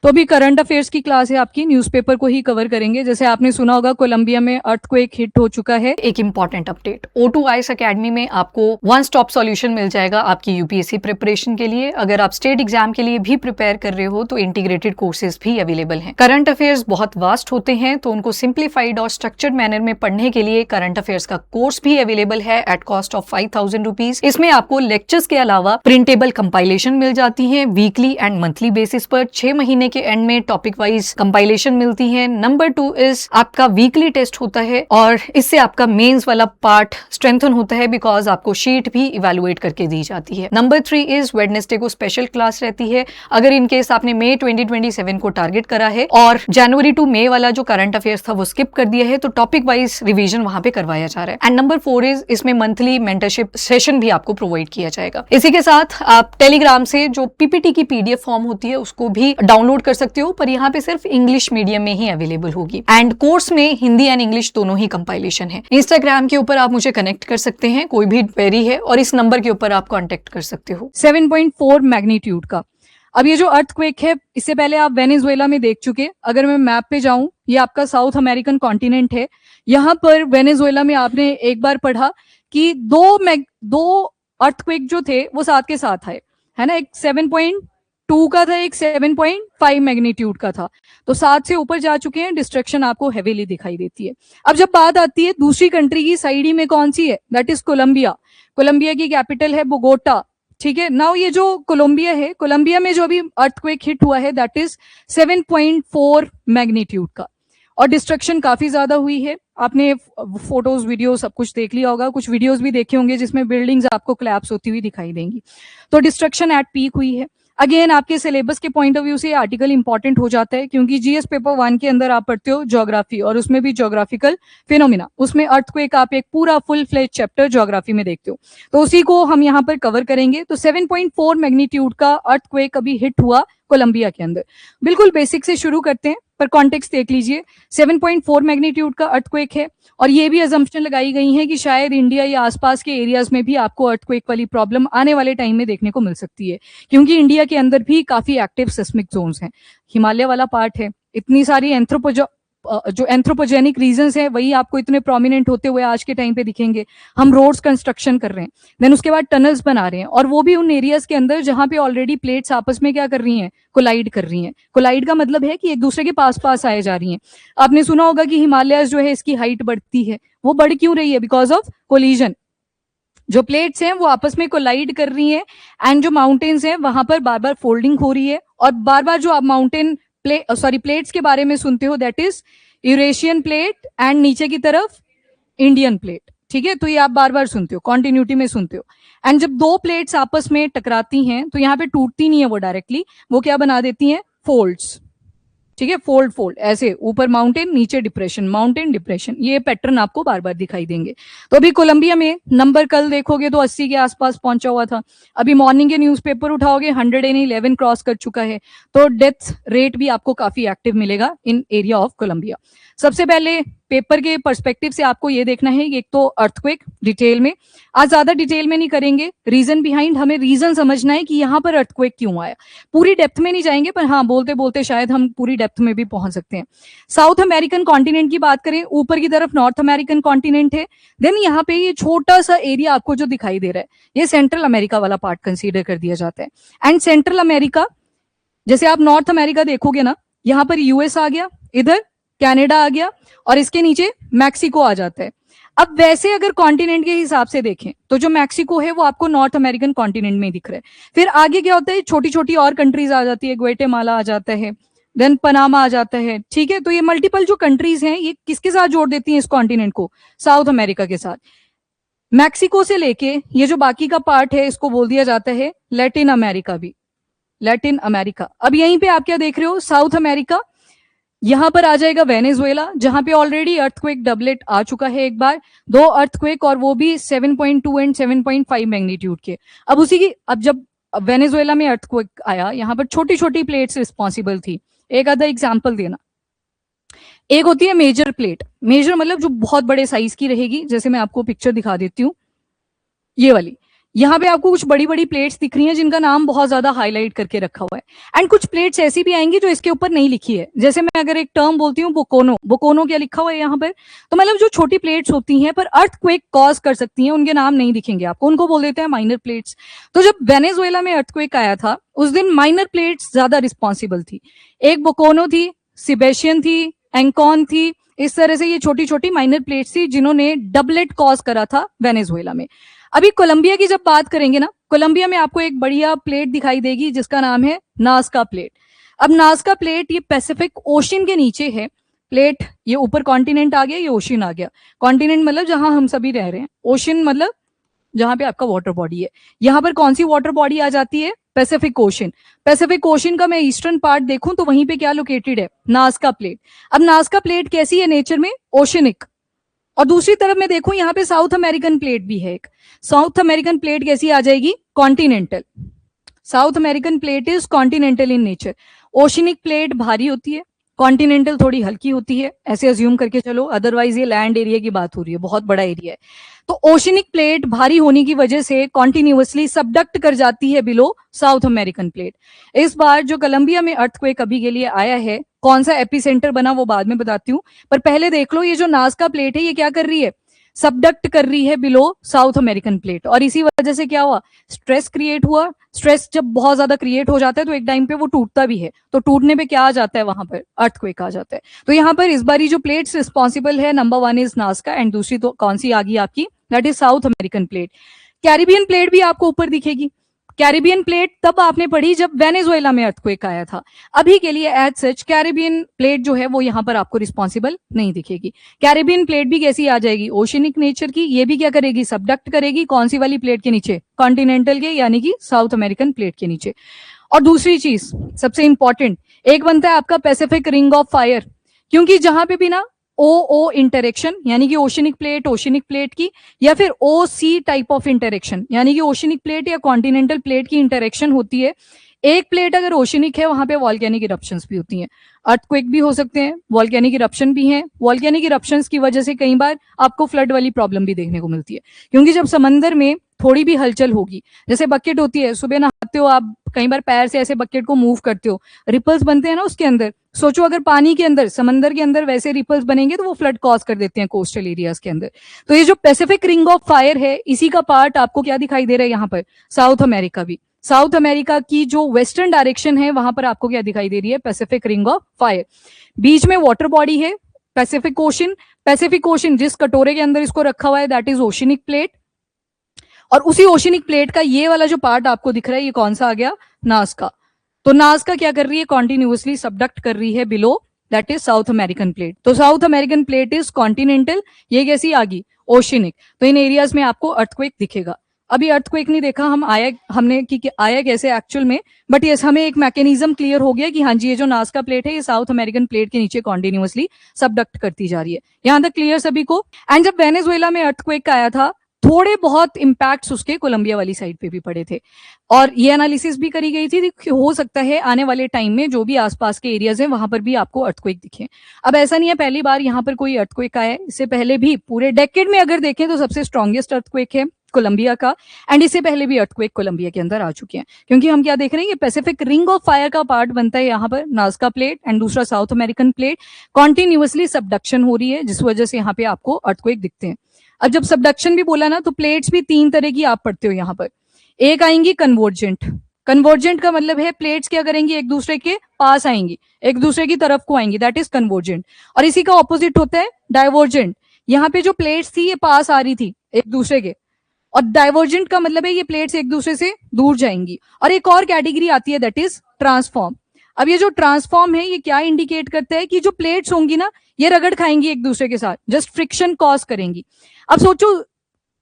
तो अभी current affairs की क्लास है आपकी, न्यूज़पेपर को ही कवर करेंगे। जैसे आपने सुना होगा कोलंबिया में अर्थक्वेक हिट हो चुका है। एक important update, O2 IAS academy में आपको वन स्टॉप सॉल्यूशन मिल जाएगा आपकी यूपीएससी प्रिपरेशन के लिए। अगर आप स्टेट एग्जाम के लिए भी प्रिपेयर कर रहे हो तो इंटीग्रेटेड कोर्सेज भी अवेलेबल हैं। करंट अफेयर्स बहुत वास्ट होते हैं तो उनको सिंप्लीफाइड और स्ट्रक्चर्ड मैनर में पढ़ने के लिए करंट अफेयर्स का कोर्स भी अवेलेबल है एट कॉस्ट ऑफ 5000 रुपीज। इसमें आपको लेक्चर्स के अलावा प्रिंटेबल कंपाइलेशन मिल जाती है वीकली एंड मंथली बेसिस पर। 6 महीने के एंड में टॉपिक वाइज कंपाइलेशन मिलती है। नंबर 2 इज आपका वीकली टेस्ट होता है और इससे आपका मेंस वाला पार्ट स्ट्रेंथन होता है बिकॉज आपको शीट भी इवेलुएट करके दी जाती है। नंबर 3 इज वेडनेसडे को स्पेशल क्लास रहती है। अगर इन केस आपने मई 2027 को टारगेट करा है और जनवरी टू मई वाला जो करंट अफेयर्स था वो स्किप कर दिया है तो टॉपिक वाइज रिवीजन वहां पे करवाया जा रहा है। एंड नंबर 4 इज इसमें मंथली मेंटरशिप सेशन भी आपको प्रोवाइड किया जाएगा। इसी के साथ आप टेलीग्राम से जो पीपीटी की पीडीएफ फॉर्म होती है उसको भी डाउनलोड कर सकते हो, पर यहाँ पे सिर्फ इंग्लिश मीडियम में ही अवेलेबल होगी। एंड कोर्स में हिंदी एंड इंग्लिश दोनों ही कंपाइलेशन है। इंस्टाग्राम के ऊपर आप मुझे कनेक्ट कर सकते हैं, कोई भी क्वेरी है और इस नंबर के ऊपर आप कॉन्टेक्ट कर सकते हो। 7.4 मैग्नीट्यूड का अब ये जो अर्थक्वेक है, इससे पहले आप वेनेजुएला में देख चुके। अगर मैं मैप पे जाऊं, ये आपका साउथ अमेरिकन कॉन्टिनेंट है। यहाँ पर वेनेजुएला में आपने एक बार पढ़ा कि दो अर्थक्वेक जो थे वो साथ के साथ आए, है ना। एक 7.2 का था, एक 7.5 मैग्नीट्यूड का था। तो 7 से ऊपर जा चुके हैं, डिस्ट्रक्शन आपको हेवीली दिखाई देती है। अब जब बात आती है दूसरी कंट्री की, साइड ही में कौन सी है, दैट इज कोलंबिया। कोलंबिया की कैपिटल है बोगोटा, ठीक है। नाउ ये जो कोलंबिया है, कोलंबिया में जो अभी अर्थक्वेक हिट हुआ है दैट इज 7.4 मैग्नीट्यूड का और डिस्ट्रक्शन काफी ज्यादा हुई है। आपने फोटोज वीडियो सब कुछ देख लिया होगा, कुछ वीडियोस भी देखे होंगे जिसमें बिल्डिंग्स आपको कोलैप्स होती हुई दिखाई देंगी। तो डिस्ट्रक्शन एट पीक हुई है। अगेन आपके सिलेबस के पॉइंट ऑफ व्यू से आर्टिकल इंपॉर्टेंट हो जाता है क्योंकि जीएस पेपर 1 के अंदर आप पढ़ते हो ज्योग्राफी और उसमें भी ज्योग्राफिकल फिनोमिना, उसमें अर्थक्वेक आप एक पूरा फुल फ्लेज चैप्टर ज्योग्राफी में देखते हो, तो उसी को हम यहाँ पर कवर करेंगे। तो 7.4 मैग्नीट्यूड का अर्थक्वेक अभी हिट हुआ कोलंबिया के अंदर। बिल्कुल बेसिक से शुरू करते हैं पर कॉन्टेक्स्ट देख लीजिए। 7.4 मैग्नीट्यूड का अर्थक्वेक है और ये भी अजम्पशन लगाई गई है कि शायद इंडिया या आसपास के एरियाज में भी आपको अर्थक्वेक वाली प्रॉब्लम आने वाले टाइम में देखने को मिल सकती है क्योंकि इंडिया के अंदर भी काफी एक्टिव सिस्मिक जोन्स हैं। हिमालय वाला पार्ट है, इतनी सारी जो एंथ्रोपोजेनिक रीजंस हैं वही आपको इतने प्रोमिनेंट होते हुए आज के टाइम पे दिखेंगे। हम रोड्स कंस्ट्रक्शन कर रहे हैं, देन उसके बाद टनल्स बना रहे हैं और वो भी उन एरियाज के अंदर जहां पे ऑलरेडी प्लेट्स आपस में क्या कर रही हैं, कोलाइड कर रही हैं। कोलाइड का मतलब है कि एक दूसरे के पास पास आए जा रही हैं। आपने सुना होगा कि हिमालय जो है इसकी हाइट बढ़ती है, वो बढ़ क्यों रही है, बिकॉज ऑफ कोलिजन। जो प्लेट्स हैं वो आपस में कोलाइड कर रही हैं एंड जो माउंटेन्स हैं वहां पर बार बार फोल्डिंग हो रही है और बार बार जो आप माउंटेन प्लेट्स के बारे में सुनते हो that is Eurasian plate and नीचे की तरफ इंडियन प्लेट, ठीक है। तो ये आप बार बार सुनते हो, कॉन्टिन्यूटी में सुनते हो। एंड जब दो प्लेट्स आपस में टकराती हैं तो यहाँ पे टूटती नहीं है वो डायरेक्टली, वो क्या बना देती हैं, फोल्ड्स, ठीक है। फोल्ड फोल्ड ऐसे, ऊपर माउंटेन नीचे डिप्रेशन, माउंटेन डिप्रेशन, ये पैटर्न आपको बार बार दिखाई देंगे। तो अभी कोलंबिया में नंबर कल देखोगे तो 80 के आसपास पहुंचा हुआ था। अभी मॉर्निंग के न्यूज़पेपर उठाओगे 111 क्रॉस कर चुका है। तो डेथ रेट भी आपको काफी एक्टिव मिलेगा इन एरिया ऑफ कोलंबिया। सबसे पहले पेपर के पर्सपेक्टिव से आपको ये देखना है, एक तो अर्थक्वेक डिटेल में, आज ज्यादा डिटेल में नहीं करेंगे, रीजन बिहाइंड, हमें रीजन समझना है कि यहाँ पर अर्थक्वेक क्यों आया। पूरी डेप्थ में नहीं जाएंगे पर हाँ बोलते बोलते शायद हम पूरी डेप्थ में भी पहुंच सकते हैं। साउथ अमेरिकन कॉन्टिनेंट की बात करें, ऊपर की तरफ नॉर्थ अमेरिकन कॉन्टिनेंट है, देन यहाँ पे ये छोटा सा एरिया आपको जो दिखाई दे रहा है ये सेंट्रल अमेरिका वाला पार्ट कंसीडर कर दिया जाता है। एंड सेंट्रल अमेरिका, जैसे आप नॉर्थ अमेरिका देखोगे ना, यहाँ पर यूएस आ गया, इधर कनाडा आ गया और इसके नीचे मैक्सिको आ जाता है। अब वैसे अगर कॉन्टिनेंट के हिसाब से देखें तो जो मैक्सिको है वो आपको नॉर्थ अमेरिकन कॉन्टिनेंट में दिख रहा है। फिर आगे क्या होता है, छोटी छोटी और कंट्रीज आ जाती है, ग्वाटेमाला आ जाता है, देन पनामा आ जाता है, ठीक है। तो ये मल्टीपल जो कंट्रीज हैं ये किसके साथ जोड़ देती हैं इस कॉन्टिनेंट को, साउथ अमेरिका के साथ। मैक्सिको से लेके ये जो बाकी का पार्ट है इसको बोल दिया जाता है लैटिन अमेरिका भी, लैटिन अमेरिका। अब यहीं पे आप क्या देख रहे हो, साउथ अमेरिका, यहां पर आ जाएगा वेनेजुएला जहां पे ऑलरेडी अर्थक्वेक डबलेट आ चुका है एक बार, 2 अर्थक्वेक और वो भी 7.2 एंड 7.5 मैग्नीट्यूड के। अब उसी की, अब जब वेनेजुएला में अर्थक्वेक आया यहाँ पर छोटी छोटी प्लेट्स रिस्पॉन्सिबल थी। एक आधा एग्जाम्पल देना, एक होती है मेजर प्लेट, मेजर मतलब जो बहुत बड़े साइज की रहेगी, जैसे मैं आपको पिक्चर दिखा देती हूँ, ये वाली, यहाँ पे आपको कुछ बड़ी बड़ी प्लेट्स दिख रही हैं जिनका नाम बहुत ज्यादा हाईलाइट करके रखा हुआ है, एंड कुछ प्लेट्स ऐसी भी आएंगी जो इसके ऊपर नहीं लिखी है। जैसे मैं अगर एक टर्म बोलती हूँ बोकोनो, बोकोनो क्या लिखा हुआ है यहाँ पर, तो मतलब जो छोटी प्लेट्स होती हैं पर अर्थक्वेक कॉज कर सकती हैं, उनके नाम नहीं दिखेंगे आपको, उनको बोल देते हैं माइनर प्लेट्स। तो जब वेनेजुएला में अर्थक्वेक आया था उस दिन माइनर प्लेट्स ज्यादा रिस्पॉन्सिबल थी। एक बोकोनो थी, सिबेशियन थी, एंकॉन थी, इस तरह से ये छोटी छोटी माइनर प्लेट्स थी जिन्होंने डबलेट कॉज करा था वेनेजुएला में। अभी कोलंबिया की जब बात करेंगे ना, कोलंबिया में आपको एक बढ़िया प्लेट दिखाई देगी जिसका नाम है नास्का प्लेट। अब नास्का प्लेट ये पैसिफिक ओशन के नीचे है प्लेट, ये ऊपर कॉन्टिनेंट आ गया, ये ओशन आ गया। कॉन्टिनेंट मतलब जहां हम सभी रह रहे हैं, ओशन मतलब जहां पे आपका वाटर बॉडी है। यहां पर कौन सी वाटर बॉडी आ जाती है, पैसिफिक ओशन। पैसिफिक ओशन का मैं ईस्टर्न पार्ट देखूं तो वहीं पे क्या लोकेटेड है, नास्का प्लेट। अब नास्का प्लेट कैसी है नेचर में, ओशनिक। और दूसरी तरफ मैं देखूं यहाँ पे साउथ अमेरिकन प्लेट भी है एक। साउथ अमेरिकन प्लेट कैसी आ जाएगी, continental. South American plate is continental in nature. Oceanic plate भारी होती है, कॉन्टिनेंटल थोड़ी हल्की होती है, ऐसे अज्यूम करके चलो, अदरवाइज ये लैंड एरिया की बात हो रही है, बहुत बड़ा एरिया है। तो ओशनिक प्लेट भारी होने की वजह से कॉन्टिन्यूअसली सबडक्ट कर जाती है बिलो साउथ अमेरिकन प्लेट। इस बार जो कोलंबिया में अर्थक्वेक अभी के लिए आया है, कौन सा एपिसेंटर बना वो बाद में बताती हूँ, पर पहले देख लो ये जो नाज़का प्लेट है ये क्या कर रही है, सबडक्ट कर रही है बिलो साउथ अमेरिकन प्लेट। और इसी वजह से क्या हुआ, स्ट्रेस क्रिएट हुआ। स्ट्रेस जब बहुत ज्यादा क्रिएट हो जाता है तो एक टाइम पे वो टूटता भी है, तो टूटने पे क्या आ जाता है, वहां पर अर्थक्वेक आ जाता है। तो यहाँ पर इस बारी जो प्लेट्स रिस्पॉन्सिबल है, नंबर 1 इज नाज़का, एंड दूसरी तो कौन सी आ गई आपकी, that is South American plate. Caribbean plate भी आपको ऊपर दिखेगी। कैरिबियन प्लेट तब आपने पढ़ी जब वेनेजुएला में अर्थक्वेक आया था। अभी के लिए एज सच कैरिबियन प्लेट जो है वो यहाँ पर आपको रिस्पॉन्सिबल नहीं दिखेगी। कैरिबियन प्लेट भी कैसी आ जाएगी, ओशनिक नेचर की। ये भी क्या करेगी, सबडक्ट करेगी, कौन सी वाली प्लेट के नीचे, कॉन्टिनेंटल के, यानी कि साउथ अमेरिकन प्लेट के नीचे। और दूसरी चीज सबसे इंपॉर्टेंट, एक बनता है आपका पैसिफिक रिंग ऑफ फायर, क्योंकि जहां पे भी ना ओ ओ इंटरेक्शन, यानी कि ओशनिक प्लेट की, या फिर ओ सी टाइप ऑफ इंटरेक्शन, यानी कि ओशनिक प्लेट या कॉन्टिनेंटल प्लेट की इंटरेक्शन होती है। एक प्लेट अगर ओशनिक है वहां पे वॉल्केनिक इरप्शंस भी होती हैं, अर्थक्वेक भी हो सकते हैं, वॉल्केनिक इरप्शन भी हैं। वॉल्केनिक इरप्शंस की वजह से कई बार आपको फ्लड वाली प्रॉब्लम भी देखने को मिलती है, क्योंकि जब समंदर में थोड़ी भी हलचल होगी, जैसे बकेट होती है, सुबह नहाते हो आप, कई बार पैर से ऐसे बकेट को मूव करते हो, रिपल्स बनते हैं ना उसके अंदर। सोचो अगर पानी के अंदर, समंदर के अंदर वैसे रिपल्स बनेंगे तो वो फ्लड कॉज कर देते हैं कोस्टल एरियाज के अंदर। तो ये जो पैसिफिक रिंग ऑफ फायर है, इसी का पार्ट आपको क्या दिखाई दे रहा है यहाँ पर, साउथ अमेरिका भी। साउथ अमेरिका की जो वेस्टर्न डायरेक्शन है वहां पर आपको क्या दिखाई दे रही है, पैसिफिक रिंग ऑफ फायर। बीच में वाटर बॉडी है पैसिफिक ओशन। पैसिफिक ओशन जिस कटोरे के अंदर इसको रखा हुआ है दैट इज ओशनिक प्लेट, और उसी ओशनिक प्लेट का ये वाला जो पार्ट आपको दिख रहा है ये कौन सा आ गया, नाज़का। तो नाज़का क्या कर रही है, कॉन्टिन्यूअसली सबडक्ट कर रही है below that is South American plate. तो South American plate is continental, ये कैसी आ गई, ओशनिक। तो इन एरियाज में आपको अर्थक्वेक दिखेगा। अभी अर्थक्वेक नहीं देखा हम, हमने कि आया कैसे एक्चुअल में, बट यस हमें एक मैकेनिज्म क्लियर हो गया कि हाँ जी ये जो नाज़का प्लेट है ये साउथ अमेरिकन प्लेट के नीचे कॉन्टिन्यूअसली सबडक्ट करती जा रही है। यहां तक क्लियर सभी को। एंड जब वेनेजुएला में अर्थक्वेक आया था, थोड़े बहुत इंपैक्ट्स उसके कोलंबिया वाली साइड पे भी पड़े थे, और ये एनालिसिस भी करी गई थी कि हो सकता है आने वाले टाइम में जो भी आसपास के एरियाज हैं वहां पर भी आपको अर्थक्वेक दिखे। अब ऐसा नहीं है पहली बार यहाँ पर कोई अर्थक्वेक आया है, इससे पहले भी पूरे डेकेड में अगर देखें तो सबसे स्ट्रॉन्गेस्ट अर्थक्वेक है कोलंबिया का, एंड इससे पहले भी अर्थक्वेक कोलंबिया के अंदर आ चुके हैं। क्योंकि हम क्या देख रहे हैं, ये पैसिफिक रिंग ऑफ फायर का पार्ट बनता है यहाँ पर नाज़का प्लेट, एंड दूसरा south American plate, continuously subduction हो रही है जिस वजह से यहाँ पे आपको अर्थक्वेक दिखते हैं। अब जब सबडक्शन भी बोला ना, तो प्लेट्स भी 3 तरह की आप पढ़ते हो यहाँ पर। एक आएंगी कन्वर्जेंट। कन्वर्जेंट का मतलब है प्लेट्स क्या करेंगी, एक दूसरे के पास आएंगी, एक दूसरे की तरफ को आएंगी, दैट इज कन्वर्जेंट। और इसी का ऑपोजिट होता है डाइवर्जेंट। यहाँ पे जो प्लेट्स थी ये पास आ रही थी एक दूसरे के, और डाइवर्जेंट का मतलब है ये प्लेट्स एक दूसरे से दूर जाएंगी। और एक और कैटेगरी आती है दैट इज ट्रांसफॉर्म। अब ये जो ट्रांसफॉर्म है ये क्या इंडिकेट करता है कि जो प्लेट्स होंगी ना ये रगड़ खाएंगी एक दूसरे के साथ, जस्ट फ्रिक्शन कॉज करेंगी। अब सोचो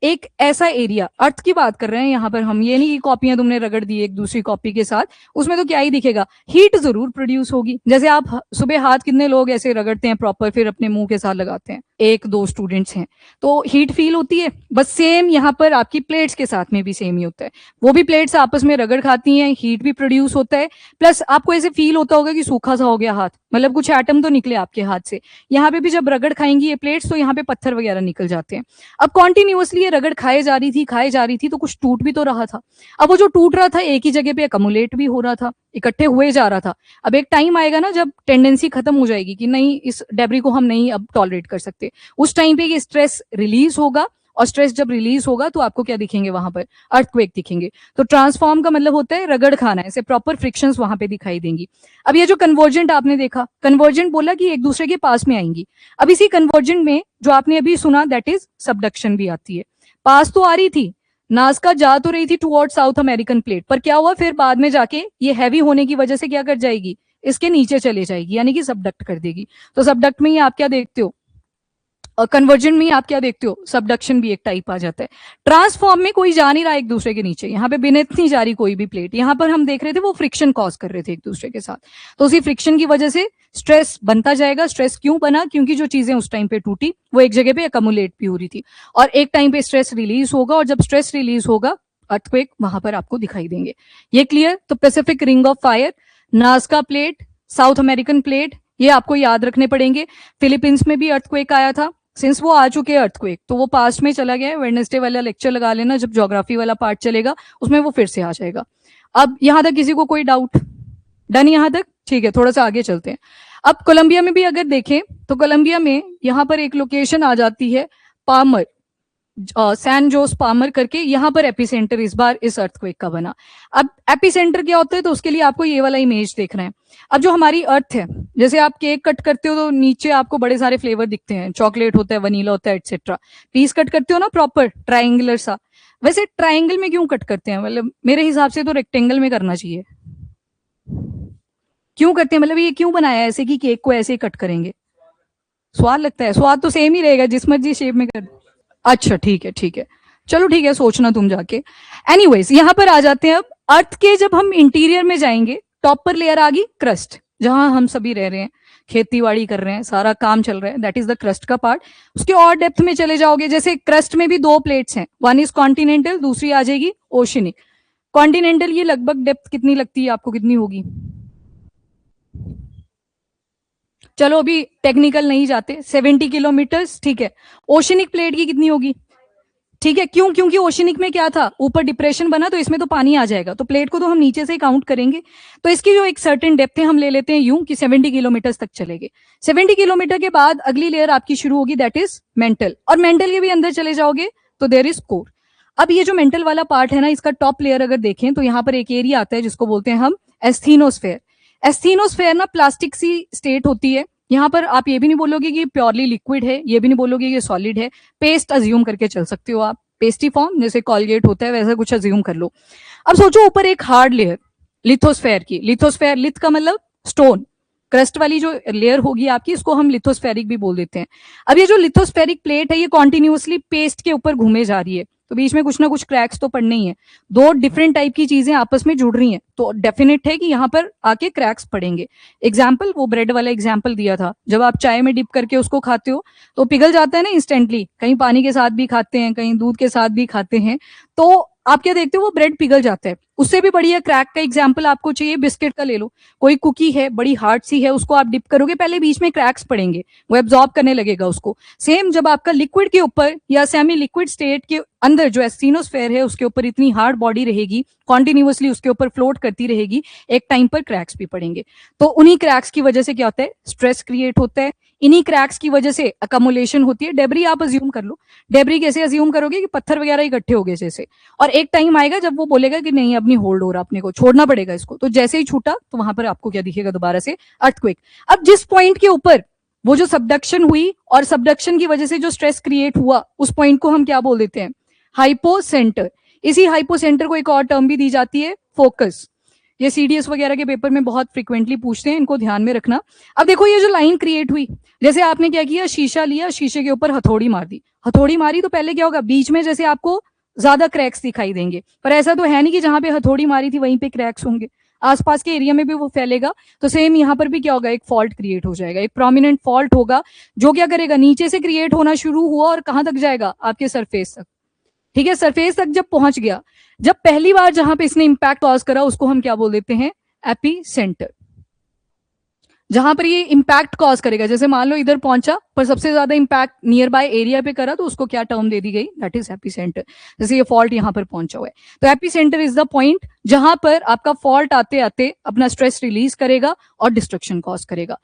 एक ऐसा एरिया, अर्थ की बात कर रहे हैं यहाँ पर हम, ये नहीं कि कॉपियां तुमने रगड़ दी एक दूसरी कॉपी के साथ, उसमें तो क्या ही दिखेगा, हीट जरूर प्रोड्यूस होगी। जैसे आप सुबह हाथ कितने लोग ऐसे रगड़ते हैं प्रॉपर, फिर अपने मुंह के साथ लगाते हैं, 1-2 स्टूडेंट्स हैं, तो हीट फील होती है। बस सेम यहाँ पर आपकी प्लेट्स के साथ में भी सेम ही होता है, वो भी प्लेट्स आपस में रगड़ खाती हैं, हीट भी प्रोड्यूस होता है, प्लस आपको ऐसे फील होता होगा कि सूखा सा हो गया हाथ, मतलब कुछ एटम तो निकले आपके हाथ से। यहाँ पे भी जब रगड़ खाएंगी ये प्लेट्स तो यहाँ पे पत्थर वगैरह निकल जाते हैं। अब कॉन्टिन्यूअसली ये रगड़ खाए जा रही थी तो कुछ टूट भी तो रहा था। अब वो जो टूट रहा था एक ही जगह पे अकमुलेट भी हो रहा था, इकट्ठे हुए जा रहा था। अब एक टाइम आएगा ना जब टेंडेंसी खत्म हो जाएगी कि नहीं, इस डेब्री को हम नहीं अब टॉलरेट कर सकते, उस टाइम पे ये स्ट्रेस रिलीज होगा, और स्ट्रेस जब रिलीज होगा तो आपको क्या दिखेंगे वहां पर, अर्थक्वेक दिखेंगे। तो ट्रांसफॉर्म का मतलब होता है रगड़ खाना, ऐसे प्रॉपर फ्रिक्शंस वहां पे दिखाई देंगी। अब ये जो कन्वर्जेंट आपने देखा, कन्वर्जेंट बोला कि एक दूसरे के पास में आएंगी। अब इसी कन्वर्जेंट में जो आपने अभी सुना दैट इज सबडक्शन भी आती है। पास तो आ रही थी, नाजका जा तो रही थी टुवर्ड साउथ अमेरिकन प्लेट, पर क्या हुआ फिर बाद में जाके ये हैवी होने की वजह से क्या कर जाएगी, इसके नीचे चले जाएगी, यानी कि सबडक्ट कर देगी। तो सबडक्ट में ही आप क्या देखते हो, कन्वर्जन में आप क्या देखते हो, सबडक्शन भी एक टाइप आ जाता है। ट्रांसफॉर्म में कोई जा नहीं रहा एक दूसरे के नीचे, यहाँ पे बिनेथ नहीं जा रही कोई भी प्लेट, यहाँ पर हम देख रहे थे वो फ्रिक्शन कॉज कर रहे थे एक दूसरे के साथ। तो उसी फ्रिक्शन की वजह से स्ट्रेस बनता जाएगा। स्ट्रेस क्यों बना, क्योंकि जो चीजें उस टाइम पे टूटी वो एक जगह पे अकमुलेट भी हो रही थी, और एक टाइम पे स्ट्रेस रिलीज होगा, और जब स्ट्रेस रिलीज होगा अर्थक्वेक वहां पर आपको दिखाई देंगे। ये क्लियर। तो Pacific ring of fire, नाजका plate, south American plate, ये आपको याद रखने पड़ेंगे। फिलीपींस में भी अर्थक्वेक आया था, सिंस वो आ चुके हैं अर्थक्वेक तो वो पास्ट में चला गया है। वेडनेसडे वाला लेक्चर लगा लेना, जब ज्योग्राफी वाला पार्ट चलेगा उसमें वो फिर से आ जाएगा। अब यहां तक किसी को कोई डाउट, डन यहां तक, ठीक है। थोड़ा सा आगे चलते हैं। अब कोलंबिया में भी अगर देखें तो कोलंबिया में यहां पर एक लोकेशन आ जाती है पामर, सैन जोस पामर करके, यहां पर एपिसेंटर इस बार इस अर्थक्वेक का बना। अब एपिसेंटर क्या होता है, तो उसके लिए आपको ये वाला इमेज देखना है। अब जो हमारी अर्थ है, जैसे आप केक कट करते हो तो नीचे आपको बड़े सारे फ्लेवर दिखते हैं, चॉकलेट होता है, वनीला होता है, एक्सेट्रा। पीस कट करते हो ना प्रॉपर ट्राइंगुलर सा, वैसे ट्राइंगल में क्यों कट करते हैं, मतलब मेरे हिसाब से तो रेक्टेंगल में करना चाहिए। क्यों करते हैं, मतलब ये क्यों बनाया है ऐसे कि केक को ऐसे ही कट करेंगे, स्वाद लगता है, स्वाद तो सेम ही रहेगा जिस मर्जी शेप में कर। अच्छा ठीक है ठीक है, चलो ठीक है, सोचना तुम जाके। एनीवेज यहां पर आ जाते हैं। अब अर्थ के जब हम इंटीरियर में जाएंगे, टॉप पर लेयर आ गई क्रस्ट, जहां हम सभी रह रहे हैं, खेती बाड़ी कर रहे हैं, सारा काम चल रहा है, दैट इज द क्रस्ट का पार्ट। उसके और डेप्थ में चले जाओगे, जैसे क्रस्ट में भी दो प्लेट्स हैं, वन इज कॉन्टिनेंटल, दूसरी आ जाएगी ओशनिक। कॉन्टिनेंटल ये लगभग डेप्थ कितनी लगती है आपको, कितनी होगी, चलो अभी टेक्निकल नहीं जाते, 70 किलोमीटर, ठीक है। ओशनिक प्लेट की कितनी होगी, ठीक है, क्यों, क्योंकि ओशनिक में क्या था, ऊपर डिप्रेशन बना तो इसमें तो पानी आ जाएगा, तो प्लेट को तो हम नीचे से ही काउंट करेंगे। तो इसकी जो एक सर्टेन डेप्थ है हम ले लेते हैं यूं कि 70 किलोमीटर तक चलेंगे। 70 किलोमीटर के बाद अगली लेयर आपकी शुरू होगी, दैट इज मेंटल, और मेंटल के भी अंदर चले जाओगे तो देयर इज कोर। अब ये जो मेंटल वाला पार्ट है ना, इसका टॉप लेयर अगर देखें तो यहाँ पर एक एरिया आता है जिसको बोलते हैं हम एस्थीनोस्फेयर। एस्थीनोस्फेयर ना प्लास्टिक सी स्टेट होती है, यहाँ पर आप ये भी नहीं बोलोगे कि प्योरली लिक्विड है, ये भी नहीं बोलोगे कि सॉलिड है, पेस्ट अज्यूम करके चल सकते हो आप, पेस्टी फॉर्म जैसे कॉलगेट होता है वैसा कुछ अज्यूम कर लो। अब सोचो ऊपर एक हार्ड लेयर लिथोस्फेयर की, लिथोस्फेयर, लिथ का मतलब स्टोन, क्रस्ट वाली जो लेयर होगी आपकी, इसको हम लिथोस्फेरिक भी बोल देते हैं। अब ये जो लिथोस्फेरिक प्लेट है ये कॉन्टिन्यूसली पेस्ट के ऊपर घूमे जा रही है, तो बीच में कुछ ना कुछ क्रैक्स तो पड़ने ही है, दो डिफरेंट टाइप की चीजें आपस में जुड़ रही हैं, तो डेफिनेट है कि यहाँ पर आके क्रैक्स पड़ेंगे। एग्जाम्पल वो ब्रेड वाला एग्जाम्पल दिया था, जब आप चाय में डिप करके उसको खाते हो तो पिघल जाता है ना इंस्टेंटली, कहीं पानी के साथ भी खाते हैं, कहीं दूध के साथ भी खाते हैं, तो आप क्या देखते हो वो ब्रेड पिघल जाता है। उससे भी बढ़िया क्रैक का एग्जाम्पल आपको चाहिए, बिस्किट का ले लो, कोई कुकी है बड़ी हार्ड सी है, उसको आप डिप करोगे, पहले बीच में क्रैक्स पड़ेंगे, वो एब्जॉर्ब करने लगेगा उसको। सेम जब आपका लिक्विड के ऊपर या सेमी लिक्विड स्टेट के अंदर जो एस्टीनोस्फेयर है उसके ऊपर इतनी हार्ड बॉडी रहेगी, कॉन्टिन्यूसली उसके ऊपर फ्लोट करती रहेगी, एक टाइम पर क्रैक्स भी पड़ेंगे। तो उन्हीं क्रैक्स की वजह से क्या होता है, स्ट्रेस क्रिएट होता है, इन्हीं क्रैक्स की वजह से अकमुलेशन होती है। डेब्री आप अज्यूम कर लो, डेब्री कैसे अज्यूम करोगे कि पत्थर वगैरह इकट्ठे हो गए जैसे, और एक टाइम आएगा जब वो बोलेगा कि नहीं अब नहीं होल्ड हो रहा, अपने को छोड़ना पड़ेगा इसको, तो जैसे ही छूटा तो वहां पर आपको क्या दिखेगा, दोबारा से अर्थक्वेक। अब जिस पॉइंट के ऊपर वो जो सबडक्शन हुई और सबडक्शन की वजह से जो स्ट्रेस क्रिएट हुआ, उस पॉइंट को हम क्या बोल देते हैं, हाइपोसेंटर। इसी हाइपोसेंटर को एक और टर्म भी दी जाती है, फोकस। ये सीडीएस वगैरह के पेपर में बहुत फ्रिक्वेंटली पूछते हैं, इनको ध्यान में रखना। अब देखो ये जो लाइन क्रिएट हुई, जैसे आपने क्या किया, शीशा लिया, शीशे के ऊपर हथौड़ी मार दी, हथौड़ी मारी तो पहले क्या होगा, बीच में जैसे आपको ज्यादा क्रैक्स दिखाई देंगे, पर ऐसा तो है नहीं कि जहां पे हथौड़ी मारी थी वहीं पे क्रैक्स होंगे, आसपास के एरिया में भी वो फैलेगा। तो सेम यहाँ पर भी क्या होगा, एक फॉल्ट क्रिएट हो जाएगा, एक प्रोमिनेंट फॉल्ट होगा, जो क्या करेगा, नीचे से क्रिएट होना शुरू हुआ और कहां तक जाएगा, आपके सरफेस तक। ठीक है, सरफेस तक जब पहुंच गया, जब पहली बार जहां पे इसने इंपैक्ट कॉज करा उसको हम क्या बोल देते हैं, एपी सेंटर। जहां पर ये इम्पैक्ट कॉज करेगा, जैसे मान लो इधर पहुंचा पर सबसे ज्यादा इम्पैक्ट नियर बाय एरिया पे करा, तो उसको क्या टर्म दे दी गई, दैट इज एपिसेंटर। जैसे ये फॉल्ट यहां पर पहुंचा हुआ है, तो एपिसेंटर इज द पॉइंट जहां पर आपका फॉल्ट आते आते अपना स्ट्रेस रिलीज करेगा और डिस्ट्रक्शन कॉज करेगा।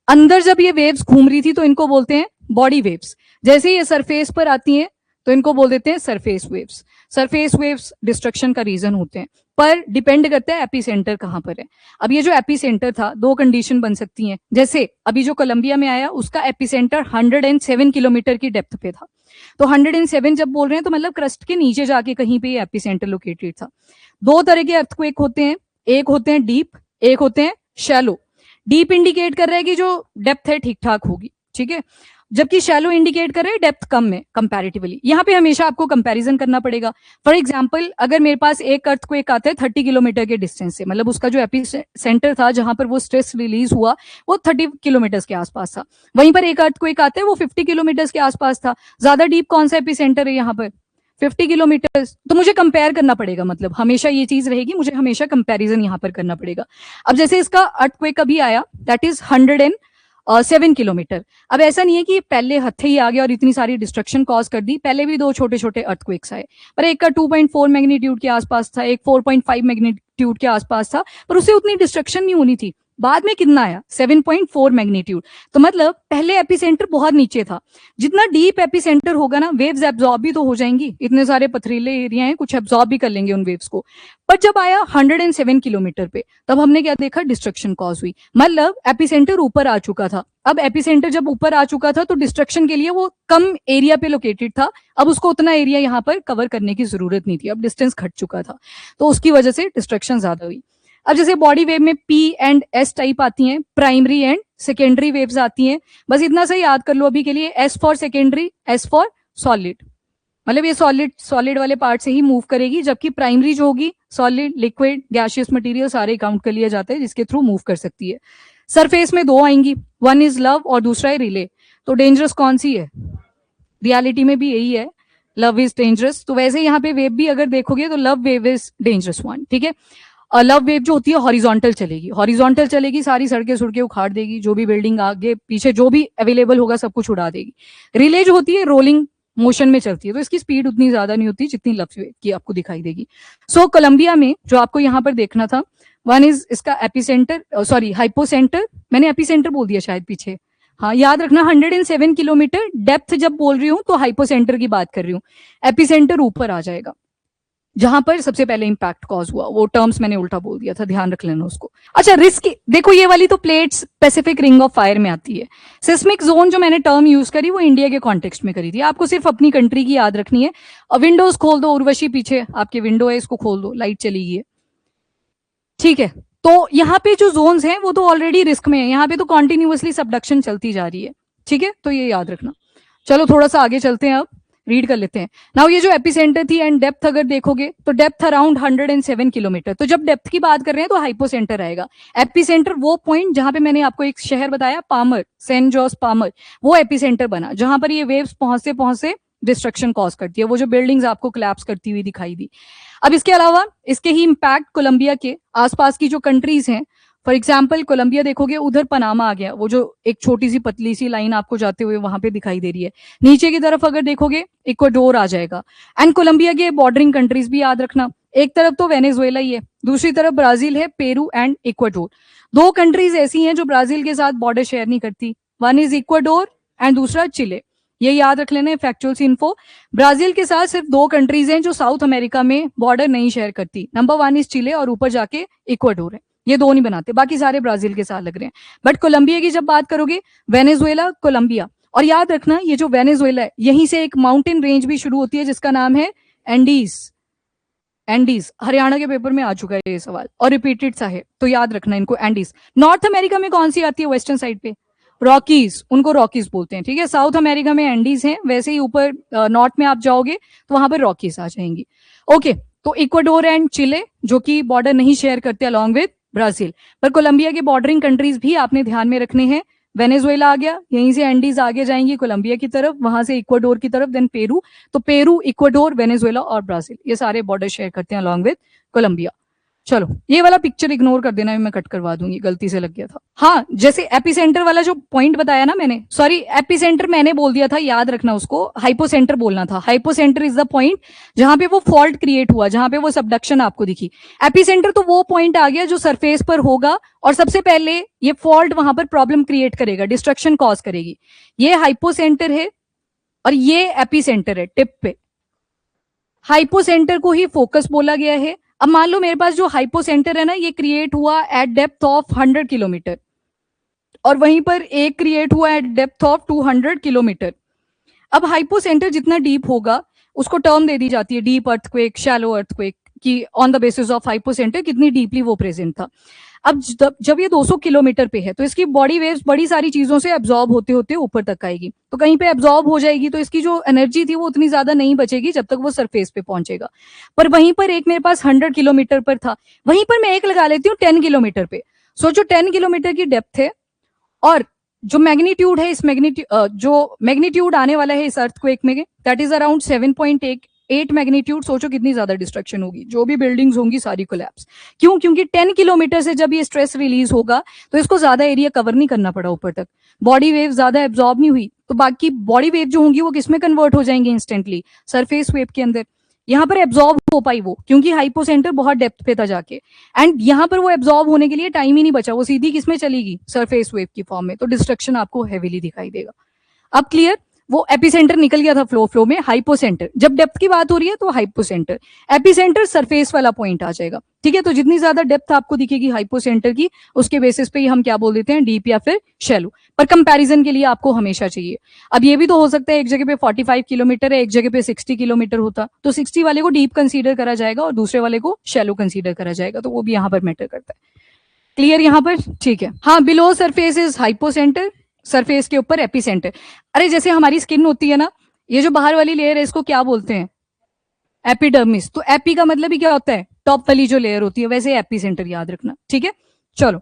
अंदर जब ये वेव्स घूम रही थी तो इनको बोलते हैं बॉडी वेव्स। जैसे ये सरफेस पर आती हैं तो इनको बोल देते हैं surface waves. Surface waves destruction का रीजन होते हैं, पर डिपेंड करता है एपिसेंटर कहां पर है। अब ये जो एपिसेंटर था, दो कंडीशन बन सकती हैं। जैसे अभी जो कोलंबिया में आया उसका एपिसेंटर 107 किलोमीटर की डेप्थ पे था, तो 107 जब बोल रहे हैं तो मतलब क्रस्ट के नीचे जाके कहीं पे एपिसेंटर लोकेटेड था। दो तरह के अर्थक्वेक होते हैं, एक होते हैं डीप, एक होते हैं शैलो। डीप इंडिकेट कर रहा है कि जो डेप्थ है ठीक ठाक होगी, ठीक है, जबकि शैलो इंडिकेट कर रहे हैं डेप्थ कम है कंपैरेटिवली। यहाँ पे हमेशा आपको कंपैरिजन करना पड़ेगा। फॉर एग्जांपल अगर मेरे पास एक अर्थक्वेक आता है 30 किलोमीटर के डिस्टेंस से, मतलब उसका जो एपिसेंटर था जहां पर वो स्ट्रेस रिलीज हुआ वो 30 किलोमीटर के आसपास था, वहीं पर एक अर्थक्वेक आता है वो 50 किलोमीटर के आसपास था। ज्यादा डीप कौन सा एपिसेंटर है यहाँ पर, 50 किलोमीटर। तो मुझे कंपेयर करना पड़ेगा, मतलब हमेशा ये चीज रहेगी, मुझे हमेशा कंपैरिजन यहाँ पर करना पड़ेगा। अब जैसे इसका अर्थक्वेक अभी आया दैट इज 107 किलोमीटर। अब ऐसा नहीं है कि पहले हत्थे ही आ गया और इतनी सारी डिस्ट्रक्शन कॉज कर दी, पहले भी दो छोटे छोटे अर्थक्वेक्स आए, पर एक का 2.4 मैग्नीट्यूड के आसपास था, एक 4.5 मैग्नीट्यूड के आसपास था, पर उससे उतनी डिस्ट्रक्शन नहीं होनी थी। बाद में कितना आया, 7.4 मैग्नीट्यूड। तो मतलब पहले एपिसेंटर बहुत नीचे था। जितना डीप एपिसेंटर होगा ना, वेव्स एब्जॉर्ब भी तो हो जाएंगी, इतने सारे पथरीले एरिया हैं, कुछ एब्जॉर्ब भी कर लेंगे उन वेव्स को। पर जब आया 107 किलोमीटर पे, तब हमने क्या देखा, डिस्ट्रक्शन कॉज हुई, मतलब एपिसेंटर ऊपर आ चुका था। अब एपिसेंटर जब ऊपर आ चुका था तो डिस्ट्रक्शन के लिए वो कम एरिया पे लोकेटेड था, अब उसको उतना एरिया यहाँ पर कवर करने की जरूरत नहीं थी, अब डिस्टेंस घट चुका था, तो उसकी वजह से डिस्ट्रक्शन ज्यादा हुई। अब जैसे बॉडी वेव में पी एंड एस टाइप आती हैं, प्राइमरी एंड सेकेंडरी वेव्स आती हैं। बस इतना सा याद कर लो अभी के लिए, S for secondary, S for solid, मतलब ये सॉलिड वाले पार्ट से ही मूव करेगी, जबकि प्राइमरी जो होगी सॉलिड, लिक्विड, गैसियस मटेरियल सारे काउंट कर लिया जाता है जिसके थ्रू मूव कर सकती है। सरफेस में दो आएंगी, वन इज लव और दूसरा है रिले। तो डेंजरस कौन सी है, रियलिटी में भी यही है, लव इज डेंजरस। तो वैसे यहाँ पे वेव भी अगर देखोगे तो love wave is dangerous one, ठीक है। लव वेव जो होती है हॉरिजॉन्टल चलेगी, हॉरिजॉन्टल चलेगी, सारी सड़कें सुड़कें उखाड़ देगी, जो भी बिल्डिंग आगे पीछे जो भी अवेलेबल होगा सब कुछ उड़ा देगी। रिले जो होती है रोलिंग मोशन में चलती है, तो इसकी स्पीड उतनी ज्यादा नहीं होती जितनी लव वेव की आपको दिखाई देगी। सो कोलंबिया में जो आपको यहाँ पर देखना था, वन इज इसका एपिसेंटर, सॉरी हाइपोसेंटर, मैंने एपिसेंटर बोल दिया शायद पीछे, हाँ याद रखना 107 किलोमीटर डेप्थ जब बोल रही हूँ तो हाइपोसेंटर की बात कर रही हूँ। एपिसेंटर ऊपर आ जाएगा जहां पर सबसे पहले इंपैक्ट कॉज हुआ, वो टर्म्स मैंने उल्टा बोल दिया था, ध्यान रख लेना उसको। अच्छा रिस्क देखो, ये वाली तो plates Pacific ring of fire में आती है। सिस्मिक जोन जो मैंने टर्म यूज करी वो इंडिया के कॉन्टेक्स्ट में करी थी, आपको सिर्फ अपनी कंट्री की याद रखनी है। विंडोज खोल दो, उर्वशी पीछे आपके विंडो है, इसको खोल दो, लाइट चली गई है, ठीक है। तो यहाँ पे जो जोन्स हैं वो तो ऑलरेडी रिस्क में है, यहाँ पे तो कॉन्टिन्यूसली सबडक्शन चलती जा रही है, ठीक है, तो ये याद रखना। चलो थोड़ा सा आगे चलते हैं, अब रीड कर लेते हैं। नाउ ये जो एपिसेंटर थी एंड डेप्थ अगर देखोगे तो डेप्थ अराउंड 107 किलोमीटर। तो जब डेप्थ की बात कर रहे हैं तो हाइपोसेंटर आएगा। एपिसेंटर वो पॉइंट जहां पे मैंने आपको एक शहर बताया पामर, सेंट जॉर्ज पामर, वो एपिसेंटर बना जहां पर ये वेव्स पहुंचते पहुंचते डिस्ट्रक्शन कॉज करती है, वो जो बिल्डिंग्स आपको कोलैप्स करती हुई दिखाई दी। अब इसके अलावा इसके ही इम्पैक्ट कोलंबिया के आसपास की जो कंट्रीज हैं, फॉर एग्जाम्पल कोलंबिया देखोगे उधर पनामा आ गया, वो जो एक छोटी सी पतली सी लाइन आपको जाते हुए वहां पे दिखाई दे रही है। नीचे की तरफ अगर देखोगे इक्वाडोर आ जाएगा। एंड कोलंबिया के बॉर्डरिंग कंट्रीज भी याद रखना, एक तरफ तो वेनेजुएला ही है, दूसरी तरफ ब्राजील है, पेरू एंड इक्वाडोर। दो कंट्रीज ऐसी हैं जो ब्राजील के साथ बॉर्डर शेयर नहीं करती, वन इज इक्वाडोर एंड दूसरा चिले। ये याद रख लेना, फैक्चुअल सी इन्फो। ब्राजील के साथ सिर्फ दो कंट्रीज हैं जो साउथ अमेरिका में बॉर्डर नहीं शेयर करती, नंबर वन इज चिले और ऊपर जाके इक्वाडोर है, ये दो नहीं बनाते, बाकी सारे ब्राजील के साथ लग रहे हैं। बट कोलंबिया की जब बात करोगे, वेनेजुएला, कोलंबिया, और याद रखना ये जो वेनेजुएला है यहीं से एक माउंटेन रेंज भी शुरू होती है जिसका नाम है एंडीज। एंडीज हरियाणा के पेपर में आ चुका है ये सवाल और रिपीटेड सा है, तो याद रखना इनको, एंडीज। नॉर्थ अमेरिका में कौन सी आती है वेस्टर्न साइड पे, रॉकीज, उनको रॉकीज बोलते हैं, ठीक है। साउथ अमेरिका में एंडीज हैं, वैसे ही ऊपर नॉर्थ में आप जाओगे तो वहां पर रॉकीज आ जाएंगी। ओके, तो इक्वाडोर एंड चिले जो कि बॉर्डर नहीं शेयर करते अलॉन्ग विद ब्राजील, पर कोलंबिया के बॉर्डरिंग कंट्रीज भी आपने ध्यान में रखने हैं। वेनेजुएला आ गया, यहीं से एंडीज आगे जाएंगी कोलंबिया की तरफ, वहां से इक्वाडोर की तरफ, देन पेरू। तो पेरू, इक्वाडोर, वेनेजुएला और ब्राजील ये सारे बॉर्डर शेयर करते हैं अलॉन्ग विद कोलंबिया। चलो ये वाला पिक्चर इग्नोर कर देना, मैं कट करवा दूंगी, गलती से लग गया था। हाँ, जैसे एपिसेंटर वाला जो पॉइंट बताया ना मैंने, सॉरी एपिसेंटर मैंने बोल दिया था, याद रखना उसको, हाइपोसेंटर बोलना था। हाइपोसेंटर इज द पॉइंट जहां पे वो फॉल्ट क्रिएट हुआ, जहां पे वो सबडक्शन आपको दिखी। एपिसेंटर तो वो पॉइंट आ गया जो सरफेस पर होगा और सबसे पहले ये फॉल्ट वहां पर प्रॉब्लम क्रिएट करेगा, डिस्ट्रक्शन कॉज करेगी। ये हाइपोसेंटर है और ये एपिसेंटर है टिप पे। हाइपोसेंटर को ही फोकस बोला गया है। अब मान लो मेरे पास जो हाइपोसेंटर है ना, ये क्रिएट हुआ एट डेप्थ ऑफ 100 किलोमीटर और वहीं पर एक क्रिएट हुआ एट डेप्थ ऑफ 200 किलोमीटर। अब हाइपोसेंटर जितना डीप होगा उसको टर्म दे दी जाती है डीप अर्थक्वेक, शैलो अर्थक्वेक, की on the basis of hypocentre कितनी डीपली वो प्रेजेंट था। अब जब ये 200 किलोमीटर पे है तो इसकी बॉडी वेव्स बड़ी सारी चीजों से एब्जॉर्ब होते होते ऊपर तक आएगी, तो कहीं पे एब्जॉर्ब हो जाएगी तो इसकी जो एनर्जी थी वो उतनी ज्यादा नहीं बचेगी जब तक वो सरफेस पे पहुंचेगा। पर वहीं पर एक मेरे पास 100 किलोमीटर पर था, वहीं पर मैं एक लगा लेती हूँ 10 किलोमीटर पे। सोचो 10 किलोमीटर की डेप्थ है और जो मैग्नीट्यूड है, इस जो मैग्नीट्यूड आने वाला है इस अर्थक्वेक में, दैट इज अराउंड 7.8 मैग्नीट्यूड। सोचो कितनी ज्यादा डिस्ट्रक्शन होगी, जो भी बिल्डिंग्स होंगी सारी कोलैप्स। क्यों? क्योंकि 10 किलोमीटर से जब ये स्ट्रेस रिलीज होगा तो इसको ज्यादा एरिया कवर नहीं करना पड़ा ऊपर तक, बॉडी वेव ज्यादा एब्जॉर्ब नहीं हुई, तो बाकी बॉडी वेव जो होंगी वो किसमें कन्वर्ट हो जाएंगे इंस्टेंटली, सरफेस वेव के अंदर। यहाँ पर एब्जॉर्ब हो पाई वो, क्योंकि हाइपोसेंटर बहुत डेप्थ पे था जाके, एंड यहाँ पर वो एब्जॉर्ब होने के लिए टाइम ही नहीं बचा, वो सीधी किसमें चलेगी, सरफेस वेव की फॉर्म में, तो डिस्ट्रक्शन आपको हेवीली दिखाई देगा। अब क्लियर? वो एपिसेंटर निकल गया था फ्लो में, हाइपोसेंटर जब डेप्थ की बात हो रही है तो हाइपोसेंटर, एपिसेंटर सरफेस वाला पॉइंट आ जाएगा। ठीक है, तो जितनी ज्यादा डेप्थ आपको दिखेगी हाइपोसेंटर की, उसके बेसिस पे ही हम क्या बोल देते हैं, डीप या फिर शैलो। पर कंपैरिजन के लिए आपको हमेशा चाहिए। अब ये भी तो हो सकता है एक जगह पे 45 किलोमीटर है, एक जगह पे 60 किलोमीटर होता, तो 60 वाले को डीप कंसीडर करा जाएगा और दूसरे वाले को शैलो कंसीडर करा जाएगा, तो वो भी यहाँ पर मैटर करता है। क्लियर यहाँ पर? ठीक है। हाँ, below surface is hypocentre, surface के ऊपर एपिसेंटर। अरे जैसे हमारी स्किन होती है ना, ये जो बाहर वाली लेयर है इसको क्या बोलते हैं, एपिडर्मिस। तो एपी का मतलब ही क्या होता है, टॉप वाली जो लेयर होती है, वैसे एपिसेंटर याद रखना। ठीक है, चलो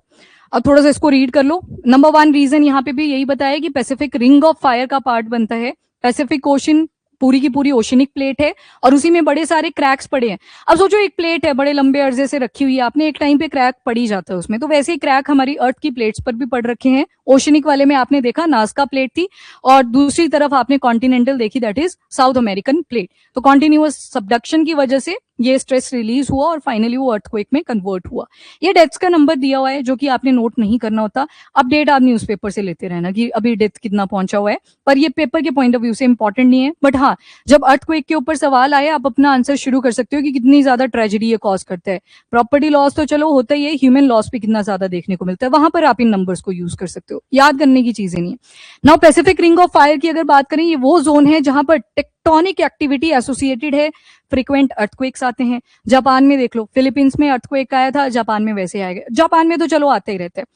अब थोड़ा सा इसको रीड कर लो। नंबर 1 रीजन यहाँ पे भी यही बताया कि पैसिफिक रिंग ऑफ फायर का पार्ट बनता है। पैसिफिक ओशन पूरी की पूरी ओशनिक प्लेट है और उसी में बड़े सारे क्रैक्स पड़े हैं। अब सोचो एक प्लेट है बड़े लंबे अर्जे से रखी हुई है, आपने एक टाइम पे क्रैक पड़ ही जाता है उसमें, तो वैसे ही क्रैक हमारी अर्थ की प्लेट्स पर भी पड़ रखे हैं। ओशनिक वाले में आपने देखा नाज़का प्लेट थी और दूसरी तरफ आपने कॉन्टिनेंटल देखी, that is South American plate. तो कॉन्टिन्यूअस सबडक्शन की वजह से ये स्ट्रेस रिलीज हुआ और फाइनली वो अर्थक्वेक में कन्वर्ट हुआ। ये डेथ्स का नंबर दिया हुआ है जो कि आपने नोट नहीं करना होता, अपडेट आप न्यूज़पेपर से लेते रहना कि अभी डेथ कितना पहुंचा हुआ है, पर ये पेपर के पॉइंट ऑफ व्यू से इंपॉर्टेंट नहीं है। बट हाँ, जब अर्थक्वेक के ऊपर सवाल आए आप अपना आंसर शुरू कर सकते हो कि कितनी ज्यादा ट्रेजेडी ये कॉज करता है। प्रॉपर्टी लॉस तो चलो होता ही है, ह्यूमन लॉस भी कितना ज्यादा देखने को मिलता है, वहां पर आप इन नंबर्स को यूज कर सकते हो, याद करने की चीजें नहीं है। Now Pacific ring of fire की अगर बात करें, ये वो जोन है जहां पर टेक्टोनिक एक्टिविटी एसोसिएटेड है, फ्रीक्वेंट अर्थक्वेक्स आते हैं। जापान में देख लो, फिलीपींस में अर्थक्वेक आया था, जापान में वैसे आएगा। जापान में तो चलो आते ही रहते हैं,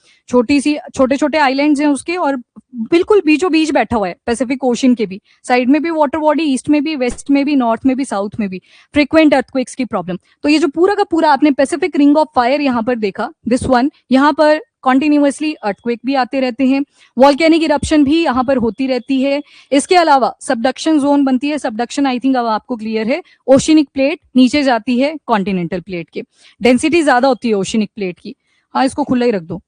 छोटे छोटे आइलैंड्स हैं उसके और बिल्कुल बीचों बीच बैठा हुआ है पैसिफिक ओशन के भी, साइड में भी वाटर बॉडी, ईस्ट में भी, वेस्ट में भी, नॉर्थ में भी, साउथ में भी, फ्रीक्वेंट अर्थक्वेक्स की प्रॉब्लम। तो ये जो पूरा का पूरा आपने पैसिफिक रिंग ऑफ फायर यहाँ पर देखा, दिस वन, यहाँ पर कॉन्टिन्यूअसली अर्थक्वेक भी आते रहते हैं, वॉल्केनिक इरप्शन भी यहाँ पर होती रहती है। इसके अलावा सबडक्शन जोन बनती है, सबडक्शन आई थिंक अब आपको क्लियर है, ओशनिक प्लेट नीचे जाती है कॉन्टिनेंटल प्लेट के, डेंसिटी ज्यादा होती है ओशनिक प्लेट की। हाँ, इसको खुला ही रख दो।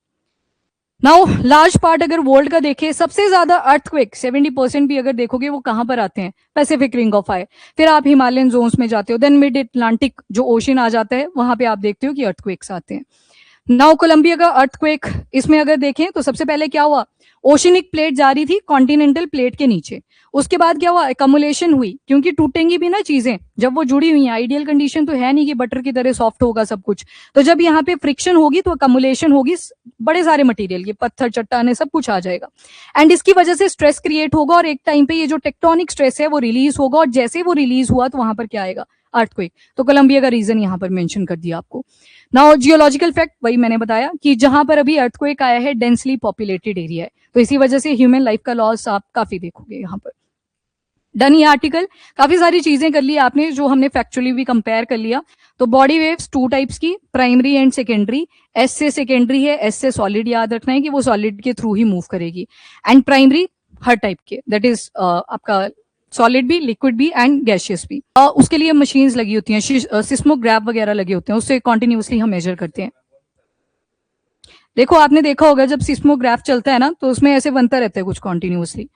नाउ लार्ज पार्ट अगर वर्ल्ड का देखें, सबसे ज्यादा अर्थक्वेक 70% भी अगर देखोगे वो कहां पर आते हैं, पैसिफिक रिंग ऑफ फायर। फिर आप हिमालयन जोन्स में जाते हो, देन मिड अटलांटिक जो ओशन आ जाता है, वहां पे आप देखते हो कि अर्थक्वेक्स आते हैं। नाउ कोलंबिया का अर्थक्वेक, इसमें अगर देखें तो सबसे पहले क्या हुआ, ओशनिक प्लेट जा रही थी कॉन्टिनेंटल प्लेट के नीचे, उसके बाद क्या हुआ, एकमुलेशन हुई, क्योंकि टूटेंगी भी ना चीजें जब वो जुड़ी हुई हैं, आइडियल कंडीशन तो है नहीं कि बटर की तरह सॉफ्ट होगा सब कुछ, तो जब यहाँ पे फ्रिक्शन होगी तो एकमुलेशन होगी बड़े सारे मटेरियल की, पत्थर चट्टाने सब कुछ आ जाएगा, एंड इसकी वजह से स्ट्रेस क्रिएट होगा और एक टाइम पे ये जो टेक्टोनिक स्ट्रेस है वो रिलीज होगा, और जैसे वो रिलीज हुआ तो वहां पर क्या आएगा, अर्थक्वेक। तो कोलंबिया का रीजन यहाँ पर मेंशन कर दिया आपको। नाउ जियोलॉजिकल फैक्ट, वही मैंने बताया कि जहां पर अभी अर्थक्वेक आया है डेंसली पॉपुलेटेड एरिया है, तो इसी वजह से ह्यूमन लाइफ का लॉस आप काफी देखोगे यहाँ पर। डन ये आर्टिकल, काफी सारी चीजें कर ली आपने जो हमने फैक्चुअली भी कंपेयर कर लिया। तो बॉडी वेव्स 2 टाइप्स की, प्राइमरी एंड सेकेंडरी। एस से सेकेंडरी है, एस से सॉलिड याद रखना है कि वो सॉलिड के थ्रू ही मूव करेगी, एंड प्राइमरी हर टाइप के, दैट इज आपका सॉलिड भी, लिक्विड भी एंड गैशियस भी। उसके लिए मशीन्स लगी होती हैं, सिस्मोग्राफ वगैरह लगे होते हैं, उससे कॉन्टिन्यूसली हम मेजर करते हैं। देखो आपने देखा होगा जब सिस्मोग्राफ चलता है ना तो उसमें ऐसे बनता रहता है कुछ कॉन्टिन्यूसली।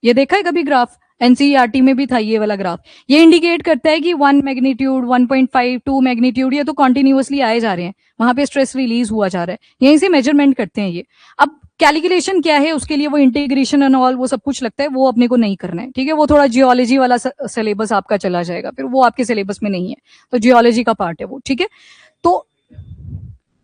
ये देखा है कभी ग्राफ? एनसीईआरटी में भी था ये वाला ग्राफ। ये इंडिकेट करता है कि 1 मैग्नीट्यूड, 1.5, 2 मैग्नीट्यूड, ये तो कॉन्टिन्यूसली आए जा रहे हैं, वहां पे स्ट्रेस रिलीज हुआ जा रहा है, यहीं से मेजरमेंट करते हैं ये। अब कैलकुलेशन क्या है उसके लिए, वो इंटीग्रेशन एंड ऑल वो सब कुछ लगता है, वो अपने को नहीं करना है, ठीक है। वो थोड़ा जियोलॉजी वाला सिलेबस आपका चला जाएगा, फिर वो आपके सिलेबस में नहीं है, तो जियोलॉजी का पार्ट है वो, ठीक है। तो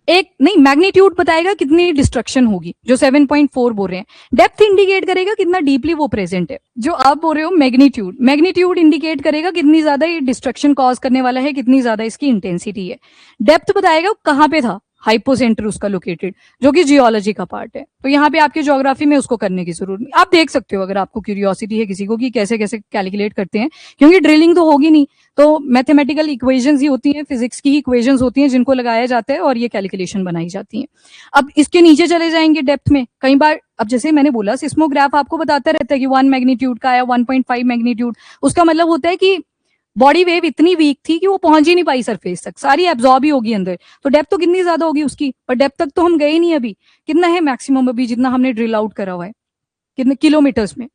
एक नहीं, मैग्नीट्यूड बताएगा कितनी डिस्ट्रक्शन होगी, जो 7.4 बोल रहे हैं। डेप्थ इंडिकेट करेगा कितना डीपली वो प्रेजेंट है, जो आप बोल रहे हो मैग्नीट्यूड। मैग्नीट्यूड इंडिकेट करेगा कितनी ज्यादा ये डिस्ट्रक्शन कॉज करने वाला है, कितनी ज्यादा इसकी इंटेंसिटी है। डेप्थ बताएगा कहाँ पे था, हाइपोसेंटर उसका लोकेटेड, जो कि जियोलॉजी का पार्ट है। तो यहाँ पे आपके ज्योग्राफी में उसको करने की जरूरत नहीं, आप देख सकते हो अगर आपको क्यूरियोसिटी है किसी को कि कैसे कैसे कैलकुलेट करते हैं, क्योंकि ड्रिलिंग तो होगी नहीं, तो मैथमेटिकल इक्वेशंस ही होती हैं, फिजिक्स की ही इक्वेशंस होती हैं जिनको लगाया जाता है और ये कैलकुलेशन बनाई जाती हैं। अब इसके नीचे चले जाएंगे डेप्थ में, कई बार अब जैसे मैंने बोला सिस्मोग्राफ आपको बताता रहता है कि 1 मैग्नीट्यूड का है, 1.5 मैग्नीट्यूड, उसका मतलब होता है कि बॉडी वेव इतनी वीक थी कि वो पहुंच ही नहीं पाई सरफेस तक, सारी एब्जॉर्ब ही होगी अंदर। तो डेप्थ तो कितनी ज्यादा होगी उसकी, पर डेप्थ तक तो हम गए नहीं अभी। कितना है मैक्सिमम अभी जितना हमने ड्रिल आउट करा हुआ है, कितने किलोमीटर्स में?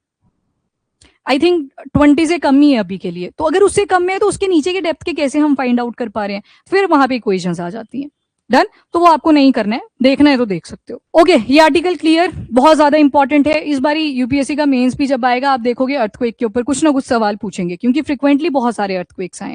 आई थिंक 20 से कम ही है अभी के लिए। तो अगर उससे कम है तो उसके नीचे के डेप्थ के कैसे हम फाइंड आउट कर पा रहे हैं, फिर वहां पे इक्वेशंस आ जाती हैं। डन। तो वो आपको नहीं करना है, देखना है तो देख सकते हो। ओके, ये आर्टिकल क्लियर, बहुत ज्यादा इंपॉर्टेंट है। इस बारी यूपीएससी का मेंस भी जब आएगा आप देखोगे अर्थक्वेक के ऊपर कुछ ना कुछ सवाल पूछेंगे, क्योंकि फ्रिक्वेंटली बहुत सारे अर्थक्वेक्स आए हैं।